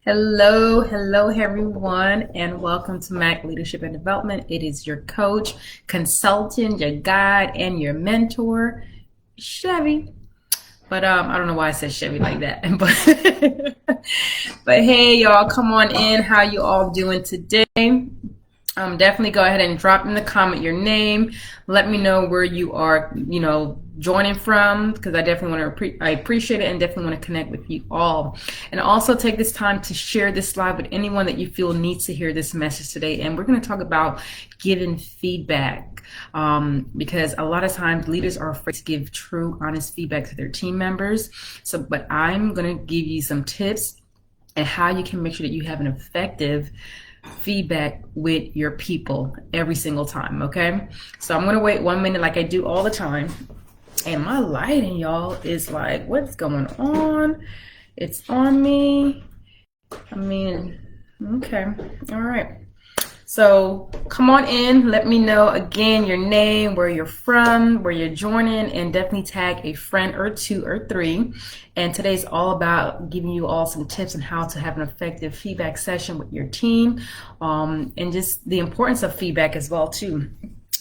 Hello, everyone, and welcome to Mac Leadership and Development. It is your coach, consultant, your guide, and your mentor, Chevy. But I don't know why I said Chevy like that. But hey, y'all, come on in. How you all doing today? Definitely go ahead and drop in the comment your name. Let me know where you are, joining from, because I definitely want to, I appreciate it and definitely want to connect with you all. And also take this time to share this live with anyone that you feel needs to hear this message today. And we're going to talk about giving feedback, because a lot of times leaders are afraid to give true, honest feedback to their team members. But I'm going to give you some tips and how you can make sure that you have an effective feedback with your people every single time. Okay, so I'm gonna wait 1 minute like I do all the time, and my lighting, y'all, is like, what's going on? It's on me. Okay, all right. So come on in, let me know again your name, where you're from, where you're joining, and definitely tag a friend or two or three. And today's all about giving you all some tips on how to have an effective feedback session with your team, and just the importance of feedback as well too.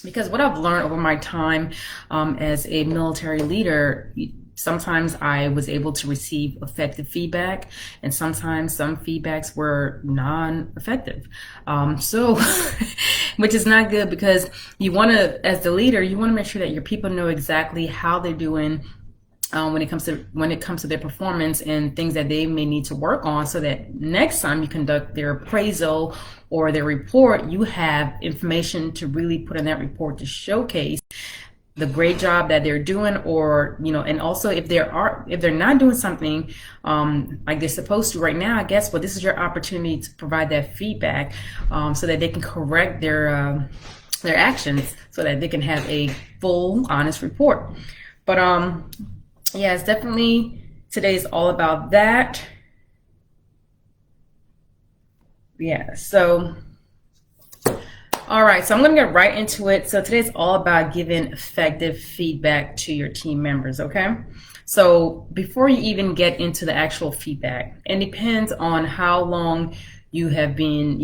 Because what I've learned over my time as a military leader, sometimes I was able to receive effective feedback, and sometimes some feedbacks were non-effective. Which is not good, because you want to, as the leader, you want to make sure that your people know exactly how they're doing when it comes to their performance and things that they may need to work on, so that next time you conduct their appraisal or their report, you have information to really put in that report to showcase the great job that they're doing, or and also if they're not doing something like they're supposed to right now, guess what? This is your opportunity to provide that feedback, so that they can correct their actions, so that they can have a full, honest report. But yeah, it's definitely, today's all about that. Yeah, so all right, so I'm going to get right into it. So today's all about giving effective feedback to your team members, okay? So before you even get into the actual feedback, it depends on how long you have been,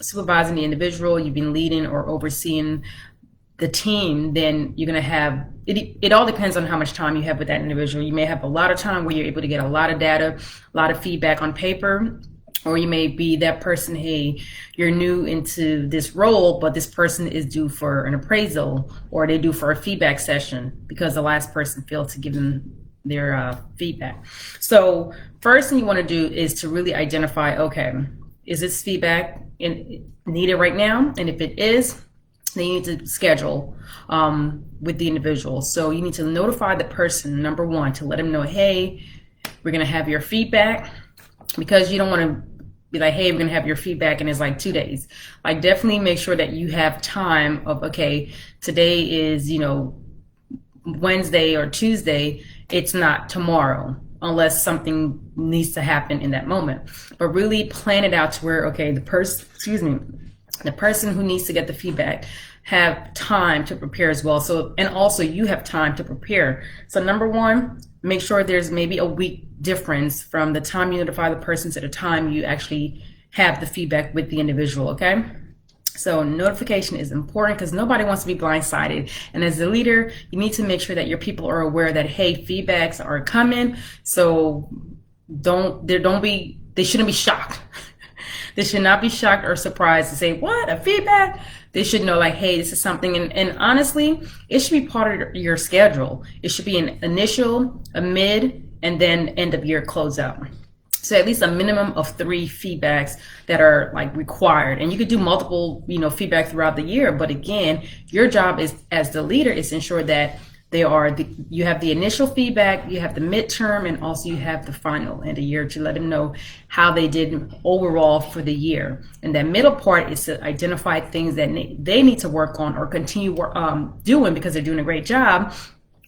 supervising the individual, you've been leading or overseeing the team, then you're going to have, it all depends on how much time you have with that individual. You may have a lot of time where you're able to get a lot of data, a lot of feedback on paper. Or you may be that person, hey, you're new into this role, but this person is due for an appraisal, or they due for a feedback session because the last person failed to give them their feedback. So first thing you want to do is to really identify, okay, is this feedback needed right now? And if it is, then you need to schedule with the individual. So you need to notify the person, number one, to let them know, hey, we're going to have your feedback, because you don't want to be like, hey, we're going to have your feedback and it's like 2 days. Like, definitely make sure that you have time of, okay, today is, Wednesday or Tuesday. It's not tomorrow, unless something needs to happen in that moment. But really plan it out to where, okay, the person who needs to get the feedback have time to prepare as well. So, and also you have time to prepare. So number one, make sure there's maybe a week difference from the time you notify the person to the time you actually have the feedback with the individual, okay? So notification is important, because nobody wants to be blindsided. And as a leader, you need to make sure that your people are aware that, hey, feedbacks are coming. So they shouldn't be shocked. They should not be shocked or surprised to say, what, a feedback? They should know, like, hey, this is something. And honestly, it should be part of your schedule. It should be an initial, a mid, and then end of year closeout. So at least a minimum of 3 feedbacks that are like required. And you could do multiple, feedback throughout the year. But again, your job is, as the leader, is to ensure that you have the initial feedback, you have the midterm, and also you have the final end of year to let them know how they did overall for the year. And that middle part is to identify things that they need to work on or continue doing because they're doing a great job,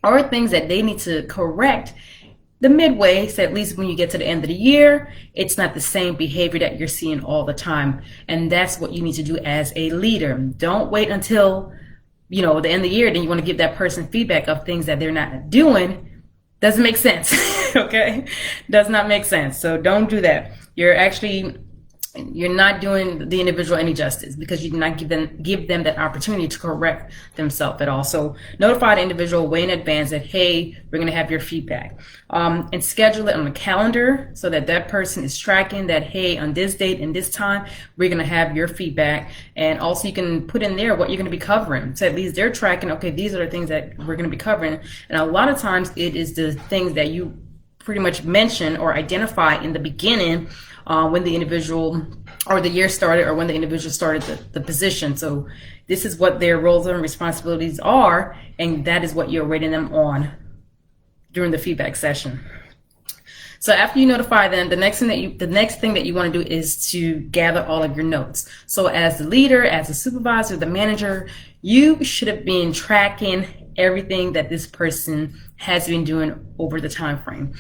or things that they need to correct the midway, so at least when you get to the end of the year, it's not the same behavior that you're seeing all the time. And that's what you need to do as a leader. Don't wait until the end of the year, then you want to give that person feedback of things that they're not doing. Doesn't make sense. Okay, does not make sense. So don't do that. You're not doing the individual any justice, because you do not give them that opportunity to correct themselves at all. So notify the individual way in advance that, hey, we're going to have your feedback, and schedule it on the calendar so that that person is tracking that, hey, on this date and this time we're going to have your feedback. And also you can put in there what you're going to be covering, so at least they're tracking, okay, these are the things that we're going to be covering. And a lot of times it is the things that you pretty much mention or identify in the beginning, when the individual or the year started, or when the individual started the position. So this is what their roles and responsibilities are, and that is what you're rating them on during the feedback session. So after you notify them, the next thing that you want to do is to gather all of your notes. So as the leader, as the supervisor, the manager, you should have been tracking everything that this person has been doing over the time frame.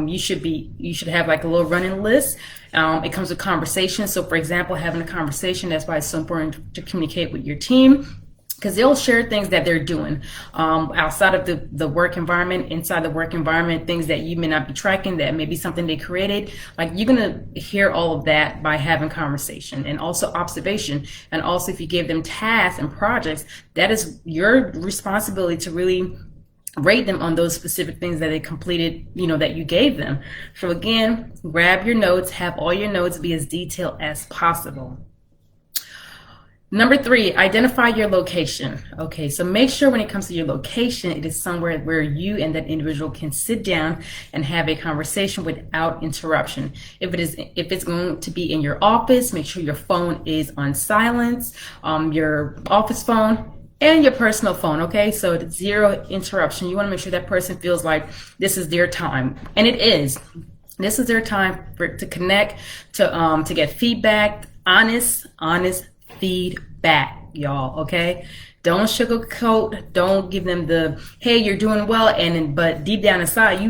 You should have like a little running list. It comes with conversations. So for example, having a conversation, that's why it's so important to communicate with your team, because they'll share things that they're doing outside of the work environment, inside the work environment, things that you may not be tracking, that may be something they created. Like, you're gonna hear all of that by having conversation, and also observation. And also, if you give them tasks and projects, that is your responsibility to really rate them on those specific things that they completed, that you gave them. So again, grab your notes, have all your notes be as detailed as possible. Number 3, identify your location. Okay, so make sure when it comes to your location, it is somewhere where you and that individual can sit down and have a conversation without interruption. If it's going to be in your office, make sure your phone is on silence, your office phone and your personal phone. Okay, so it's 0 interruption. You want to make sure that person feels like this is their time, and it is. This is their time to connect, to get feedback, honest feedback, y'all. Okay, don't sugarcoat. Don't give them the, hey, you're doing well, but deep down inside,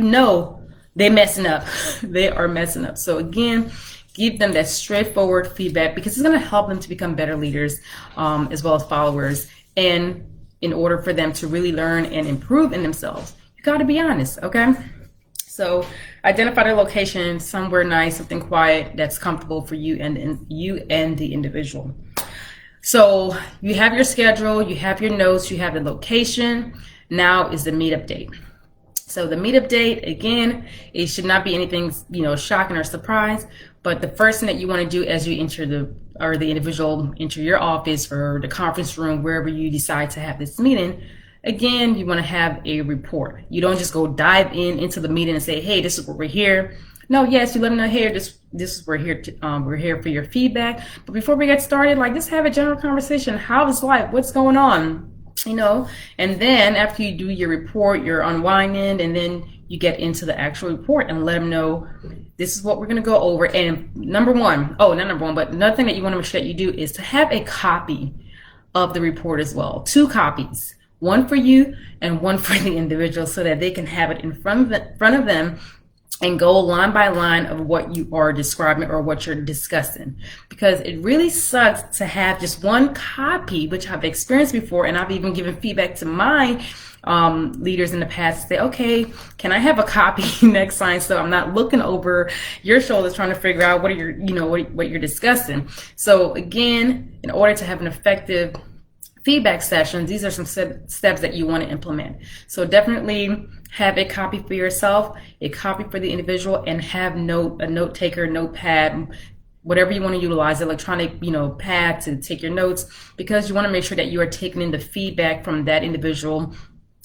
they're messing up. They are messing up. So again, give them that straightforward feedback, because it's going to help them to become better leaders, as well as followers. And in order for them to really learn and improve in themselves, you got to be honest. Okay, so identify their location, somewhere nice, something quiet that's comfortable for you and the individual. So you have your schedule, you have your notes, you have the location. Now is the meetup date. So the meetup date, again, it should not be anything, shocking or surprise. But the first thing that you want to do as you enter the individual enter your office or the conference room, wherever you decide to have this meeting, again, you want to have a report. You don't just go dive into the meeting and say, hey, this is what we're here. No, yes, you let them know, hey, this is we're here for your feedback. But before we get started, just have a general conversation. How is life? What's going on? And then after you do your report, you're unwinding, and then you get into the actual report and let them know this is what we're going to go over. And but another thing that you want to make sure that you do is to have a copy of the report as well. 2 copies, one for you and one for the individual, so that they can have it in front of them and go line by line of what you are describing or what you're discussing. Because it really sucks to have just one copy, which I've experienced before, and I've even given feedback to my leaders in the past to say, okay, can I have a copy next time, so I'm not looking over your shoulders trying to figure out what you're discussing. So again, in order to have an effective feedback session, these are some steps that you want to implement. So definitely have a copy for yourself, a copy for the individual, and have a note taker, notepad, whatever you want to utilize, electronic pad to take your notes, because you want to make sure that you are taking in the feedback from that individual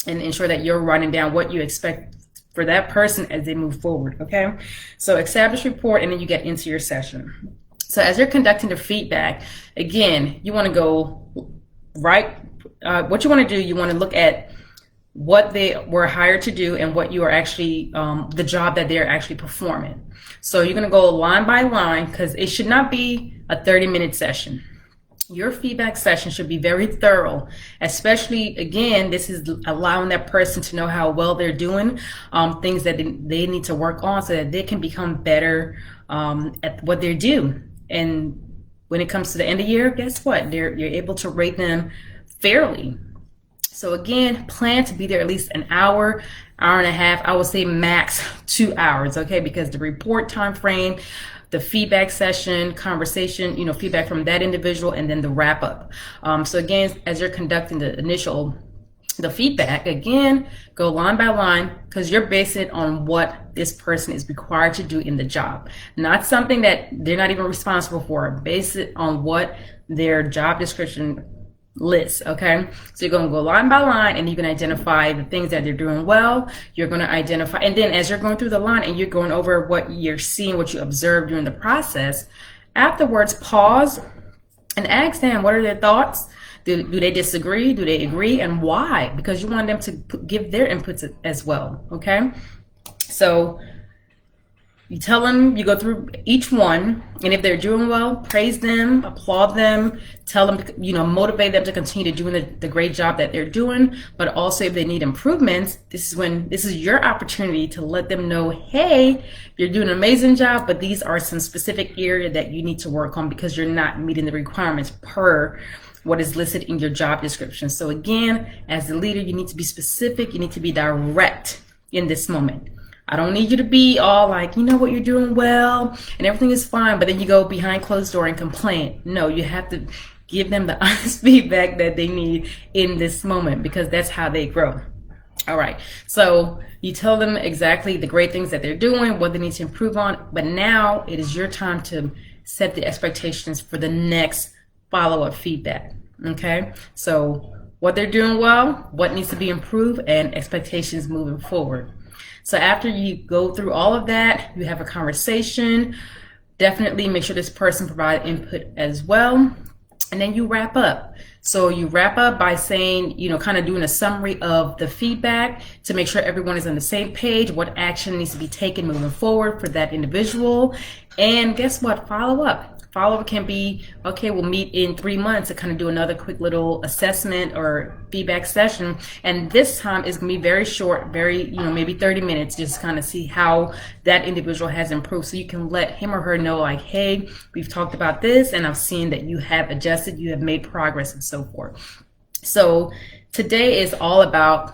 and ensure that you're writing down what you expect for that person as they move forward. Okay, so establish report, and then you get into your session. So as you're conducting the feedback, again, you want to go right. What you want to do, you want to look at what they were hired to do and what you are actually, the job that they're actually performing. So you're going to go line by line, because it should not be a 30-minute session. Your feedback session should be very thorough, especially, again, this is allowing that person to know how well they're doing, things that they need to work on so that they can become better at what they do. And when it comes to the end of the year, guess what? You're able to rate them fairly. So again, plan to be there at least an hour, hour and a half. I would say max 2 hours, okay? Because the report time frame, the feedback session, conversation, feedback from that individual, and then the wrap up. So again, as you're conducting the feedback, again, go line by line, because you're basing it on what this person is required to do in the job, not something that they're not even responsible for. Base it on what their job description lists, okay? So you're going to go line by line, and you can identify the things that they're doing well. You're going to identify, and then as you're going through the line and you're going over what you're seeing, what you observed during the process, afterwards, pause and ask them, what are their thoughts? Do they disagree? Do they agree? And why? Because you want them to give their inputs as well, okay? So you tell them, you go through each one, and if they're doing well, praise them, applaud them, tell them, motivate them to continue to doing the great job that they're doing. But also if they need improvements, this is your opportunity to let them know, hey, you're doing an amazing job, but these are some specific area that you need to work on because you're not meeting the requirements per what is listed in your job description. So again, as the leader, you need to be specific, you need to be direct in this moment. I don't need you to be all like, what, you're doing well and everything is fine, but then you go behind closed door and complain. No, you have to give them the honest feedback that they need in this moment, because that's how they grow. All right, so you tell them exactly the great things that they're doing, what they need to improve on, but now it is your time to set the expectations for the next follow-up feedback, okay? So what they're doing well, what needs to be improved, and expectations moving forward. So after you go through all of that, you have a conversation. Definitely make sure this person provides input as well. And then you wrap up. So you wrap up by saying, kind of doing a summary of the feedback to make sure everyone is on the same page, what action needs to be taken moving forward for that individual. And guess what? Follow up. Follow-up can be, okay, we'll meet in 3 months to kind of do another quick little assessment or feedback session. And this time is going to be very short, maybe 30 minutes, just kind of see how that individual has improved. So you can let him or her know, like, hey, we've talked about this and I've seen that you have adjusted, you have made progress, and so forth. So today is all about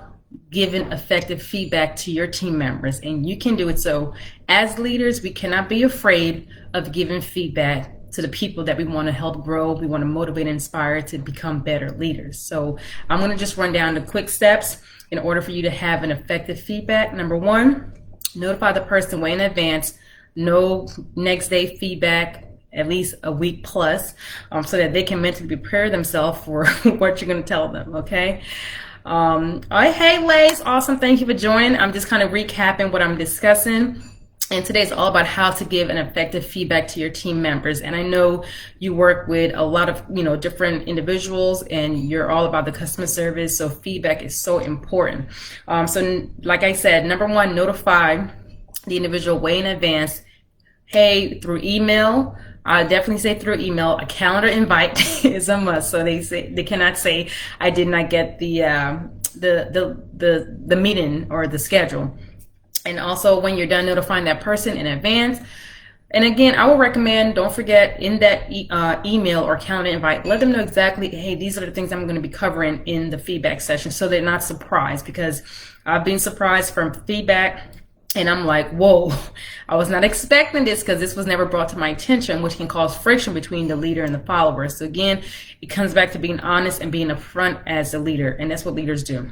giving effective feedback to your team members, and you can do it. So as leaders, we cannot be afraid of giving feedback to the people that we want to help grow. We want to motivate and inspire to become better leaders. So I'm going to just run down the quick steps in order for you to have an effective feedback. Number 1, notify the person way in advance. No next day feedback, at least a week plus, so that they can mentally prepare themselves for what you're going to tell them, okay? All right, hey Lace, awesome, thank you for joining. I'm just kind of recapping what I'm discussing. And today is all about how to give an effective feedback to your team members. And I know you work with a lot of, different individuals, and you're all about the customer service. So feedback is so important. So like I said, number 1, notify the individual way in advance. Hey, through email. I definitely say through email. A calendar invite is a must. So they cannot say I did not get the meeting or the schedule. And also when you're done notifying that person in advance. And again, I would recommend, don't forget, in that email or calendar invite, let them know exactly, hey, these are the things I'm going to be covering in the feedback session, so they're not surprised, because I've been surprised from feedback and I'm like, whoa, I was not expecting this, because this was never brought to my attention, which can cause friction between the leader and the followers. So again, it comes back to being honest and being upfront as a leader, and that's what leaders do.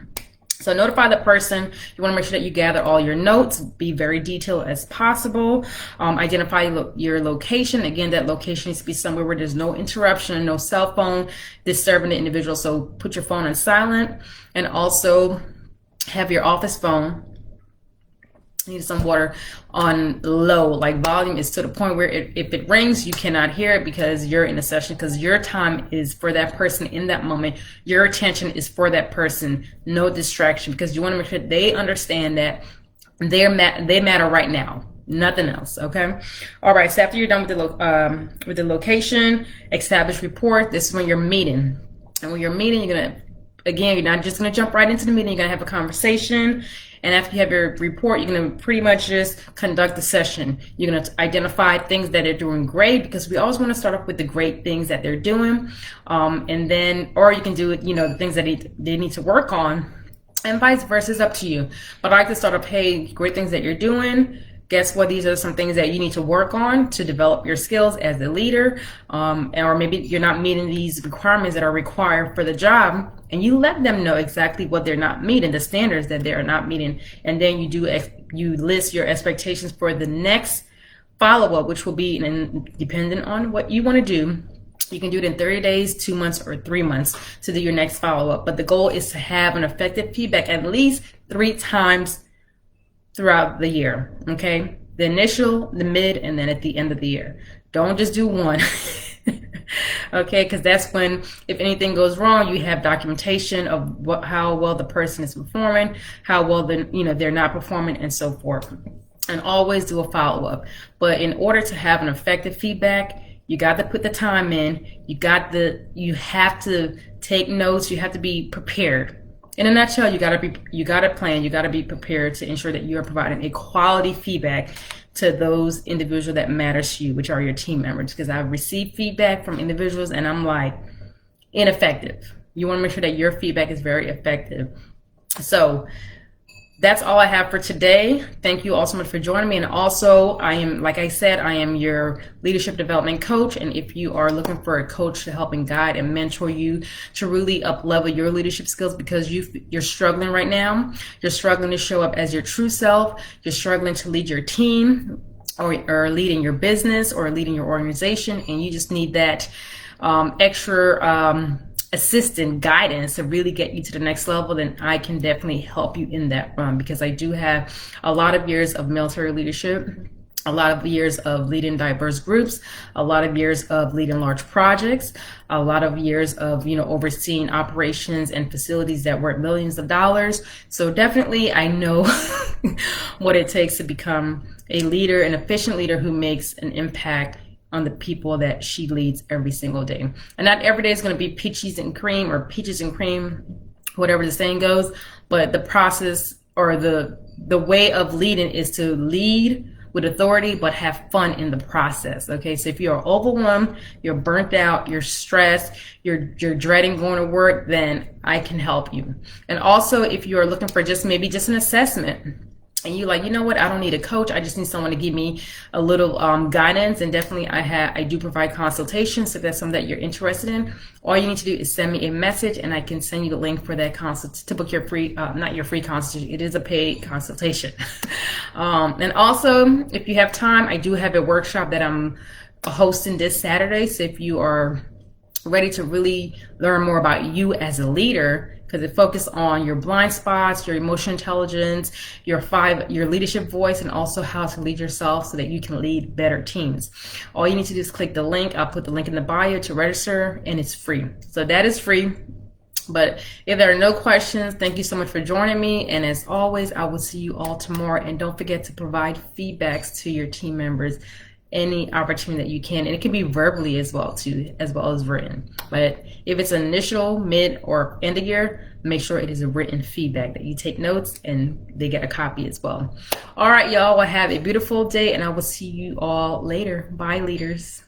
So notify the person. You want to make sure that you gather all your notes, be very detailed as possible. Identify your location. Again, that location needs to be somewhere where there's no interruption, no cell phone disturbing the individual. So put your phone on silent, and also have your office phone, need some water, on low, like volume is to the point where if it rings, you cannot hear it, because you're in a session, because your time is for that person in that moment. Your attention is for that person, no distraction, because you want to make sure they understand that they matter right now, nothing else. Okay. All right. So after you're done with the location, establish report. This is when you're meeting, and when you're meeting, you're not just going to jump right into the meeting. You're going to have a conversation. And after you have your report, you're going to pretty much just conduct the session. You're going to identify things that are doing great, because we always want to start off with the great things that they're doing. And then, or you can do it, the things that they need to work on, and vice versa. It's up to you. But I like to start off, hey, great things that you're doing. Guess what? These are some things that you need to work on to develop your skills as a leader. Or maybe you're not meeting these requirements that are required for the job, and you let them know exactly what they're not meeting, the standards that they are not meeting. And then you list your expectations for the next follow-up, which will be, and depending on what you want to do, you can do it in 30 days, 2 months, or 3 months to do your next follow-up. But the goal is to have an effective feedback at least 3 times throughout the year. Okay, the initial, the mid, and then at the end of the year. Don't just do one. Okay, because that's when, if anything goes wrong, you have documentation of how well the person is performing, how well they're not performing, and so forth. And always do a follow-up. But in order to have an effective feedback, you got to put the time in. You have to take notes. You have to be prepared. In a nutshell, you got to plan, you got to be prepared to ensure that you are providing a quality feedback to those individuals that matters to you, which are your team members. Because I've received feedback from individuals and I'm like, ineffective. You want to make sure that your feedback is very effective. So that's all I have for today. Thank you all so much for joining me. And also, I am, like I said, I am your leadership development coach. And if you are looking for a coach to help and guide and mentor you to really up-level your leadership skills, because you're struggling right now, you're struggling to show up as your true self, you're struggling to lead your team, or leading your business, or leading your organization, and you just need that extra assistant guidance to really get you to the next level, then I can definitely help you in that run, because I do have a lot of years of military leadership, a lot of years of leading diverse groups, a lot of years of leading large projects, a lot of years of overseeing operations and facilities that worth millions of dollars. So definitely I know what it takes to become a leader, an efficient leader who makes an impact on the people that she leads every single day. And not every day is going to be peaches and cream, whatever the saying goes, but the process, or the way of leading, is to lead with authority but have fun in the process. Okay, so if you're overwhelmed, you're burnt out, you're stressed, you're dreading going to work, then I can help you. And also, if you're looking for maybe just an assessment, and you like, what, I don't need a coach, I just need someone to give me a little guidance, and definitely I do provide consultations. So if that's something that you're interested in, all you need to do is send me a message, and I can send you the link for that to book your free, not your free consultation, it is a paid consultation. And also, if you have time, I do have a workshop that I'm hosting this Saturday. So if you are ready to really learn more about you as a leader, because it focuses on your blind spots, your emotional intelligence, your leadership voice, and also how to lead yourself so that you can lead better teams. All you need to do is click the link. I'll put the link in the bio to register, and it's free. So that is free. But if there are no questions, thank you so much for joining me. And as always, I will see you all tomorrow. And don't forget to provide feedbacks to your team members any opportunity that you can, and it can be verbally as well as written. But if it's initial, mid, or end of year, make sure it is a written feedback, that you take notes and they get a copy as well. All right, y'all, well, have a beautiful day, and I will see you all later. Bye, leaders.